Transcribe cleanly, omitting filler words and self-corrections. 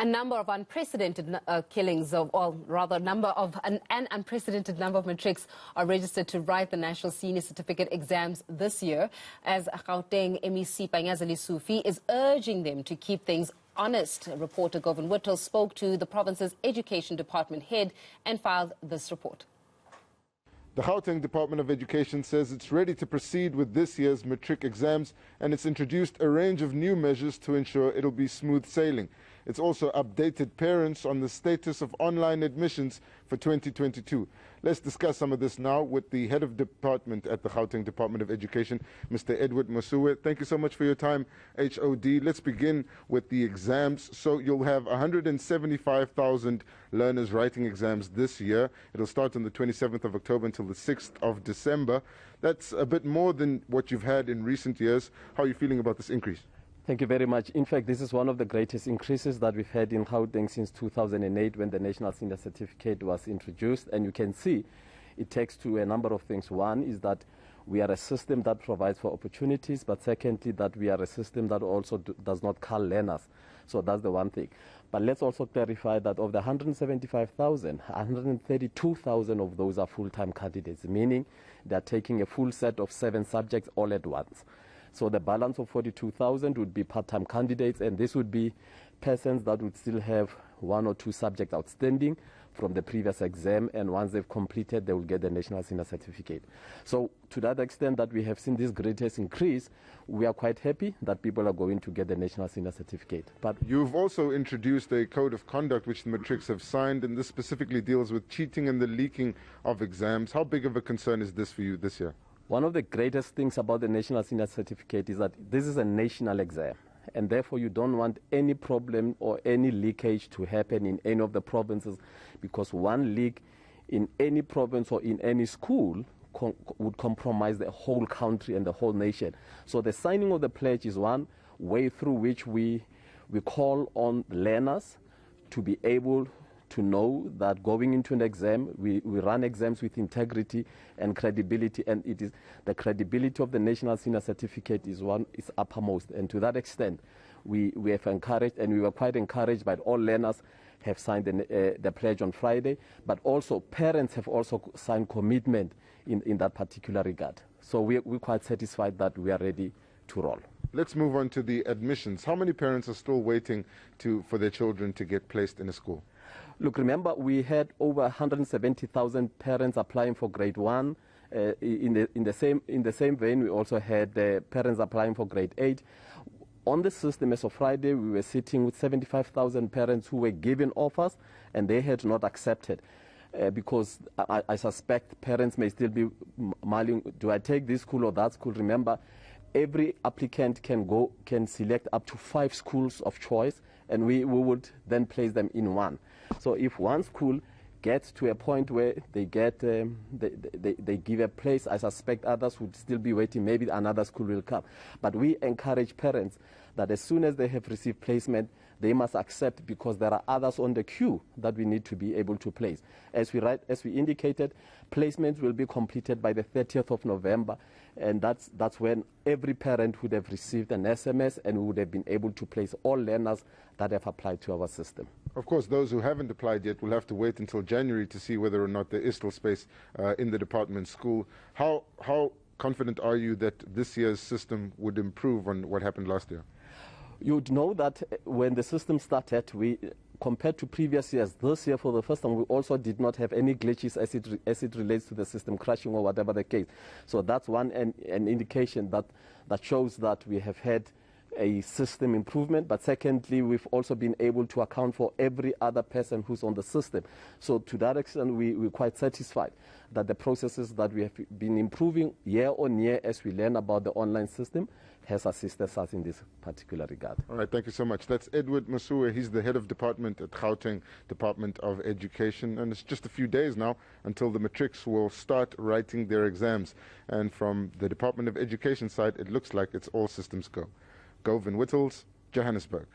A number of unprecedented killings of, or rather an unprecedented number of matrics are registered to write the National Senior Certificate exams this year, as Gauteng MEC Panyaza Lesufi is urging them to keep things honest. Reporter Govan Whittles spoke to the province's Education Department head and filed this report. The Gauteng Department of Education says it's ready to proceed with this year's Matric exams, and it's introduced a range of new measures to ensure it'll be smooth sailing. It's also updated parents on the status of online admissions for 2022. Let's discuss some of this now with the head of department at the Gauteng Department of Education, Mr. Edward Masuwe. Thank you so much for your time, HOD. Let's begin with the exams. So you'll have 175,000 learners writing exams this year. It'll start on the 27th of October until the 6th of December. That's a bit more than what you've had in recent years. How are you feeling about this increase? Thank you very much. In fact, this is one of the greatest increases that we've had in Gauteng since 2008 when the National Senior Certificate was introduced. And you can see it takes to a number of things. One is that we are a system that provides for opportunities, but secondly, that we are a system that also does not cull learners. So that's the one thing. But let's also clarify that of the 175,000, 132,000 of those are full-time candidates, meaning they're taking a full set of 7 subjects all at once. So the balance of 42,000 would be part-time candidates, and this would be persons that would still have 1 or 2 subjects outstanding from the previous exam, and once they've completed, they will get the National Senior Certificate. So to that extent that we have seen this greatest increase, we are quite happy that people are going to get the National Senior Certificate. But you've also introduced a code of conduct which the matrics have signed, and this specifically deals with cheating and the leaking of exams. How big of a concern is this for you this year? One of the greatest things about the National Senior Certificate is that this is a national exam, and therefore you don't want any problem or any leakage to happen in any of the provinces, because one leak in any province or in any school would compromise the whole country and the whole nation. So the signing of the pledge is one way through which we call on learners to be able to know that going into an exam, we run exams with integrity and credibility, and it is the credibility of the National Senior Certificate is uppermost. And to that extent, we have encouraged, and we were quite encouraged by all learners have signed the pledge on Friday, but also parents have also signed commitment in that particular regard. So we're quite satisfied that we are ready to roll. Let's move on to the admissions. How many parents are still waiting for their children to get placed in a school? Look, remember, we had over 170,000 parents applying for grade 1. In the same vein, we also had parents applying for grade 8. On the system, as of Friday, we were sitting with 75,000 parents who were given offers, and they had not accepted. Because I suspect parents may still be mulling, do I take this school or that school? Remember, every applicant can select up to 5 schools of choice, and we would then place them in one. So if one school gets to a point where they get they give a place, I suspect others would still be waiting. Maybe another school will come. But we encourage parents that as soon as they have received placement, they must accept, because there are others on the queue that we need to be able to place. As we indicated, placements will be completed by the 30th of November, and that's when every parent would have received an SMS and we would have been able to place all learners that have applied to our system. Of course, those who haven't applied yet will have to wait until January to see whether or not there is still space in the department school. How confident are you that this year's system would improve on what happened last year? You'd know that when the system started, compared to previous years, this year for the first time, we also did not have any glitches as it relates to the system crashing or whatever the case. So that's one an indication that shows that we have had a system improvement, but secondly, we've also been able to account for every other person who's on the system. So to that extent, we're quite satisfied that the processes that we have been improving year on year as we learn about the online system has assisted us in this particular regard. All right, thank you so much. That's Edward Masuwe. He's the head of department at Gauteng Department of Education, and it's just a few days now until the matrics will start writing their exams. And from the Department of Education side, it looks like it's all systems go. Govan Whittles, Johannesburg.